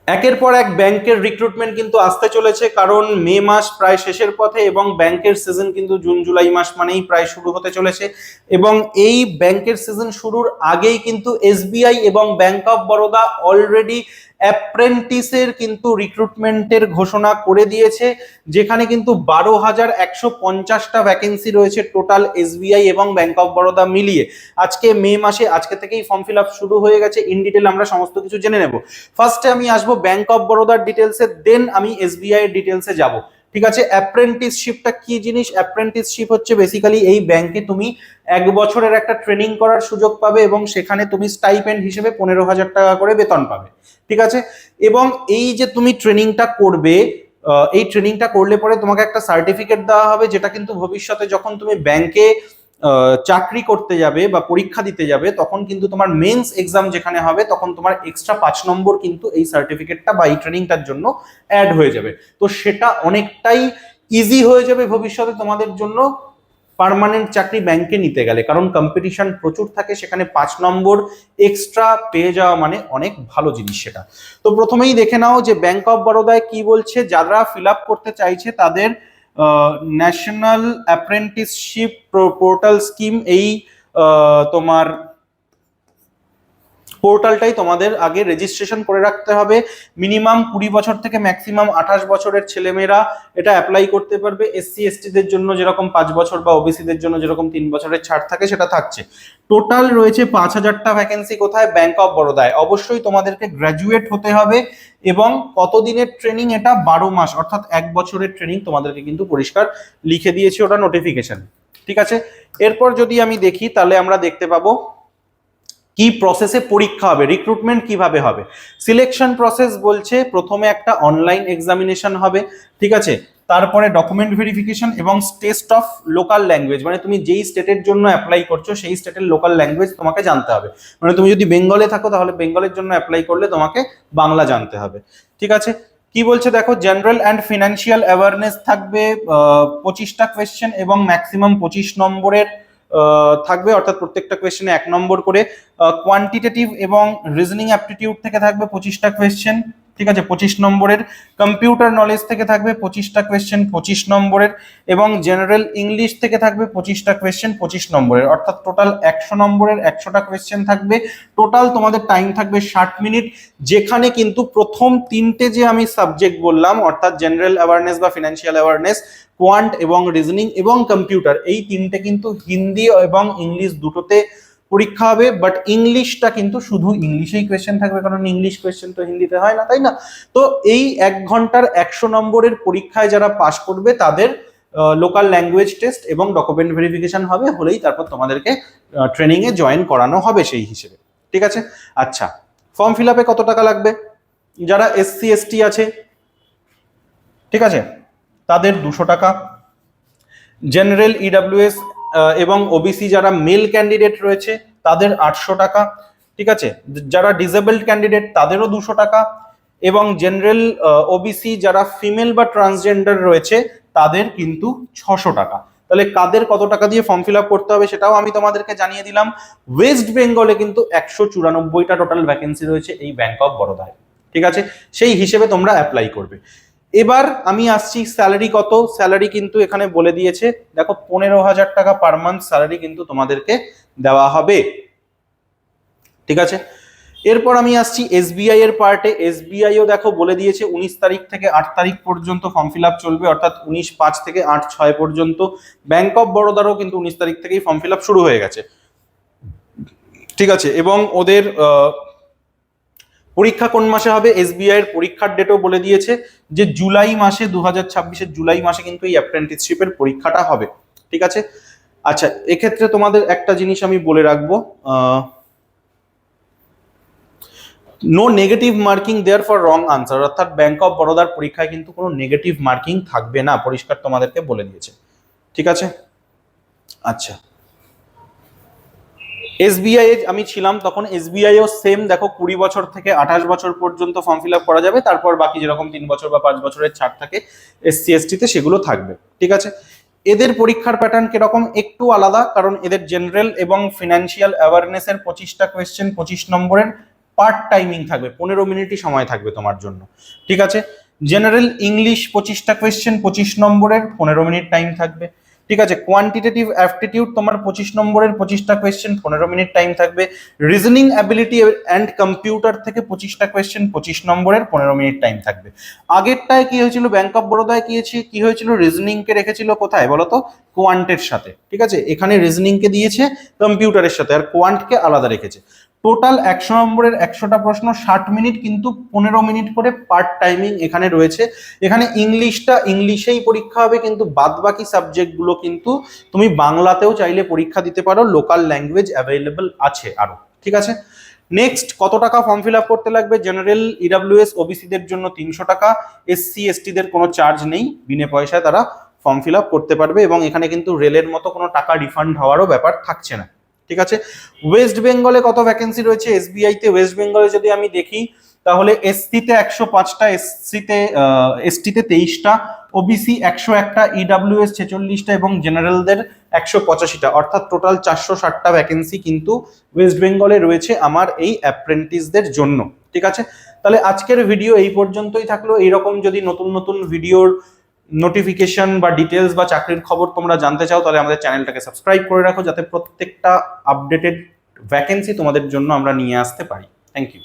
একের পর এক ব্যাংকের রিক্রুটমেন্ট কিন্তু আসতে চলেছে, কারণ মে মাস প্রায় শেষের পথে এবং ব্যাংকের সিজন কিন্তু জুন জুলাই মাস মানেই প্রায় শুরু হতে চলেছে। এবং এই ব্যাংকের সিজন শুরুর আগেই কিন্তু এসবিআই এবং ব্যাংক অফ বরোদা অলরেডি অ্যাপ্রেন্টিসের কিন্তু রিক্রুটমেন্টের ঘোষণা করে দিয়েছে, যেখানে কিন্তু 12,150টা ভ্যাকেন্সি রয়েছে টোটাল এসবিআই এবং ব্যাংক অফ বরোদা মিলিয়ে। আজকে মে মাসে আজকে থেকেই ফর্ম ফিল আপ শুরু হয়ে গেছে। ইন ডিটেল আমরা সমস্ত কিছু জেনে নেব। ফার্স্টে আমি আসবো ব্যাংক অফ বরোদার ডিটেলসে, দেন আমি এসবিআই এর ডিটেলসে যাব। ঠিক আছে, অ্যাপ্রেন্টিসশিপটা কি জিনিস? অ্যাপ্রেন্টিসশিপ হচ্ছে বেসিক্যালি এই ব্যাংকে তুমি 1 বছরের একটা ট্রেনিং করার সুযোগ পাবে এবং সেখানে তুমি স্টাইপেন্ড হিসেবে 15,000 টাকা করে বেতন পাবে। ঠিক আছে, এবং এই যে তুমি ট্রেনিংটা করবে, এই ট্রেনিংটা করলে পরে তোমাকে একটা সার্টিফিকেট দেওয়া হবে, যেটা কিন্তু ভবিষ্যতে যখন তুমি ব্যাংকে চাকরি করতে যাবে বা পরীক্ষা দিতে যাবে, তখন কিন্তু তোমার মেন্স এক্সাম যেখানে হবে তখন তোমার এক্সট্রা 5 নম্বর কিন্তু এই সার্টিফিকেটটা বা এই ট্রেনিংটার জন্য অ্যাড হয়ে যাবে। তো সেটা অনেকটাই ইজি হয়ে যাবে ভবিষ্যতে তোমাদের জন্য পার্মানেন্ট চাকরি ব্যাংকে নিতে গেলে, কারণ কম্পিটিশন প্রচুর থাকে, সেখানে 5 নম্বর এক্সট্রা পেয়ে যাওয়া মানে অনেক ভালো জিনিস সেটা। তো প্রথমেই দেখে নাও যে ব্যাংক অফ বরোদায় কি বলছে। যারা ফিল আপ করতে চাইছে তাদের ন্যাশনাল অ্যাপ্রেন্টিসশিপ পোর্টাল স্কিম, এই তোমার পোর্টালটাই তোমাদের আগে রেজিস্ট্রেশন করে রাখতে হবে। মিনিমাম 20 বছর থেকে ম্যাক্সিমাম 28 বছরের ছেলেমেয়েরা এটা অ্যাপ্লাই করতে পারবে। এসসি এসটিদের জন্য যেরকম 5 বছর বা ওবিসিদের জন্য যেরকম 3 বছরের ছাড় থাকে সেটা থাকছে। টোটাল রয়েছে 5,000টা ভ্যাকেন্সি। কোথায়? ব্যাংক অফ বরোদায়। অবশ্যই তোমাদেরকে গ্র্যাজুয়েট হতে হবে এবং কতদিনের ট্রেনিং? এটা 12 মাস, অর্থাৎ 1 বছরের ট্রেনিং তোমাদেরকে কিন্তু পরিষ্কার লিখে দিয়েছে ওটা নোটিফিকেশন। ঠিক আছে, এরপর যদি আমি দেখি তাহলে আমরা দেখতে পাবো কি প্রসেসে পরীক্ষা হবে, রিক্রুটমেন্ট কিভাবে হবে। সিলেকশন প্রসেস বলছে প্রথমে একটা অনলাইন এক্সামিনেশন হবে। ঠিক আছে, তারপরে ডকুমেন্ট ভেরিফিকেশন এবং টেস্ট অফ লোকাল ল্যাঙ্গুয়েজ, মানে তুমি যেই স্টেটের জন্য অ্যাপ্লাই করছো সেই স্টেটের লোকাল ল্যাঙ্গুয়েজ তোমাকে জানতে হবে। মানে তুমি যদি বেঙ্গলে থাকো তাহলে বেঙ্গলের জন্য অ্যাপ্লাই করলে তোমাকে বাংলা জানতে হবে। ঠিক আছে, কি বলছে দেখো, জেনারেল অ্যান্ড ফিনান্সিয়াল অ্যাওয়ারনেস থাকবে 25টা কোয়েশ্চেন এবং ম্যাক্সিমাম 25 নম্বরের থাকবে, অর্থাৎ প্রত্যেকটা কোয়েশ্চেনে 1 নম্বর করে। কোয়ান্টিটেটিভ এবং রিজনিং অ্যাপটিটিউড থেকে থাকবে 25টা কোয়েশ্চেন। ঠিক আছে, 25 নম্বরের। কম্পিউটার নলেজ থেকে থাকবে 25টা কোয়েশ্চেন 25 নম্বরের, এবং জেনারেল ইংলিশ থেকে থাকবে 25টা কোয়েশ্চেন 25 নম্বরের, অর্থাৎ টোটাল 100 নম্বরের 100টা কোয়েশ্চেন থাকবে। টোটাল তোমাদের টাইম থাকবে 60 মিনিট, যেখানে কিন্তু প্রথম 3টে যে আমি সাবজেক্ট বললাম, অর্থাৎ জেনারেল অ্যাওয়ারনেস বা ফিনান্সিয়াল অ্যাওয়ারনেস, কোয়ান্ট এবং রিজনিং এবং কম্পিউটার, এই 3টে কিন্তু হিন্দি এবং ইংলিশ দুটোতে পরীক্ষা হবে। বাট ইংলিশটা কিন্তু শুধু ইংলিশেই কোয়েশ্চেন থাকবে, কারণ ইংলিশ কোয়েশ্চেন তো হিন্দিতে হয় না, তাই না? তো এই 1 ঘন্টার 100 নম্বরের পরীক্ষায় যারা পাশ করবে তাদের লোকাল ল্যাঙ্গুয়েজ টেস্ট এবং ডকুমেন্ট ভেরিফিকেশন হবে, হলেই তারপর তোমাদেরকে ট্রেনিং এ জয়েন করানো হবে সেই হিসেবে। ঠিক আছে, আচ্ছা, ফর্ম ফিল আপে কত টাকা লাগবে? যারা এসসি এসটি আছে, ঠিক আছে, তাদের 200 টাকা। জেনারেল ইডাব্লিউএস এবং ওবিসি যারা মেল ক্যান্ডিডেট রয়েছে তাদের 800 টাকা। ঠিক আছে, যারা ডিসেবলড ক্যান্ডিডেট তাদেরও 200 টাকা, এবং জেনারেল ওবিসি যারা ফিমেল বা ট্রান্সজেন্ডার রয়েছে তাদের কিন্তু 600 টাকা। তাহলে কাদের কত টাকা দিয়ে ফর্ম ফিল আপ করতে হবে সেটাও আমি তোমাদেরকে জানিয়ে দিলাম। ওয়েস্ট বেঙ্গলে কিন্তু 194টা টোটাল ভ্যাকেন্সি রয়েছে এই ব্যাংক অফ বরোদায়। ঠিক আছে, সেই হিসেবে তোমরা অ্যাপ্লাই করবে। এবার আমি আসছি স্যালারি কত। স্যালারি কিন্তু এখানে বলে দিয়েছে, দেখো 15,000 টাকা পার মান্থ স্যালারি কিন্তু তোমাদেরকে দেওয়া হবে। ঠিক আছে, এরপর আমি আসছি এসবিআই এর পার্টে। এসবিআইও দেখো বলে দিয়েছে 19 তারিখ থেকে 8 তারিখ পর্যন্ত ফর্ম ফিল আপ চলবে, অর্থাৎ 19/5 থেকে 8/6 পর্যন্ত। ব্যাংক অফ বরোদারও কিন্তু 19 তারিখ থেকেই ফর্ম ফিল আপ শুরু হয়ে গেছে। ঠিক আছে, এবং ওদের পরীক্ষা কোন মাসে হবে, এসবিআই এর পরীক্ষার ডেটও বলে দিয়েছে যে জুলাই মাসে, 2026-এর জুলাই মাসে কিন্তু এই অ্যাপ্রেন্টিসশিপের পরীক্ষাটা হবে। ঠিক আছে, আচ্ছা, এক্ষেত্রে তোমাদের একটা জিনিস আমি বলে রাখবো, no negative marking there for wrong answer, অর্থাৎ ব্যাংক অফ বরোদার পরীক্ষায় কিন্তু কোনো নেগেটিভ মার্কিং থাকবে না, পরিষ্কার তোমাদেরকে বলে দিয়েছে। ঠিক আছে, আচ্ছা, এসবিআই এ আমি ছিলাম তখন, এসবিআই ও সেম দেখো 20 বছর থেকে 28 বছর পর্যন্ত ফর্ম ফিল আপ করা যাবে, তারপর বাকি যেরকম 3 বছর বা 5 বছরের ছাড় থাকে এসসি এসটি তে সেগুলো থাকবে। ঠিক আছে, এদের পরীক্ষার প্যাটার্ন কিরকম? একটু আলাদা, কারণ এদের জেনারেল এবং ফিনান্সিয়াল অ্যাওয়ারনেস এর 25টা কোয়েশ্চেন 25 নম্বরের, পার্ট টাইমিং থাকবে, 15 মিনিটই সময় থাকবে তোমার জন্য, ঠিক আছে। জেনারেল ইংলিশ 25টা কোয়েশ্চেন 25 নম্বরের, 15 মিনিট টাইম থাকবে, ঠিক আছে। কোয়ান্টিটেটিভ অ্যাপটিটিউড তোমার 25 নম্বরের 25টা কোয়েশ্চেন 15 মিনিট টাইম থাকবে। রিজনিং অ্যাবিলিটি অ্যান্ড কম্পিউটার থেকে 25টা কোয়েশ্চেন 25 নম্বরের 15 মিনিট টাইম থাকবে। আগেরটায় কি হয়েছিল, ব্যাংক অফ বরোদায় কি হয়েছিল, রিজনিংকে রেখেছিল কোথায় বলতো, কোয়ান্টের সাথে, ঠিক আছে। এখানে রিজনিংকে দিয়েছে কম্পিউটারের সাথে, আর কোয়ান্টকে আলাদা রেখেছে। টোটাল 100 নম্বরের 100টা প্রশ্ন 60 মিনিট, কিন্তু 15 মিনিট করে পার্ট টাইমিং এখানে রয়েছে। এখানে ইংলিশেই পরীক্ষা হবে, কিন্তু বাদ বাকি সাবজেক্টগুলো কিন্তু তুমি বাংলাতেও চাইলে পরীক্ষা দিতে পারো, লোকাল ল্যাঙ্গুয়েজ অ্যাভেলেবল আছে আরো, ঠিক আছে। নেক্সট, কত টাকা ফর্ম ফিল আপ করতে লাগবে? জেনারেল, ইডাব্লিউএস, ওবিসিদের জন্য 300 টাকা, এসসি এসটিদের কোনো চার্জ নেই, বিনা পয়সায় তারা ফর্ম ফিল আপ করতে পারবে, এবং এখানে কিন্তু রেলের মতো কোনো টাকা রিফান্ড হওয়ারও ব্যাপার থাকছে না, ঠিক আছে। ওয়েস্ট বেঙ্গলে কত ভ্যাকেন্সি রয়েছে এসবিআই তে? ওয়েস্ট বেঙ্গলে যদি আমি দেখি তাহলে এসসিতে 105টা, এসটিতে 23টা, ওবিসি 101টা, ইডাব্লিউএস 46টা এবং জেনারেলদের 185টা, অর্থাৎ টোটাল 460টা ভ্যাকেন্সি কিন্তু ওয়েস্ট বেঙ্গলে রয়েছে আমার এই অ্যাপ্রেন্টিসদের জন্য, ঠিক আছে। তাহলে আজকের ভিডিও এই পর্যন্তই থাকলো। এইরকম যদি নতুন নতুন ভিডিওর নোটিফিকেশন বা ডিটেলস বা চাকরির খবর তোমরা জানতে চাও, তাহলে আমাদের চ্যানেলটাকে সাবস্ক্রাইব করে রাখো, যাতে প্রত্যেকটা আপডেটেড ভ্যাকেন্সি তোমাদের জন্য আমরা নিয়ে আসতে পারি। Thank you.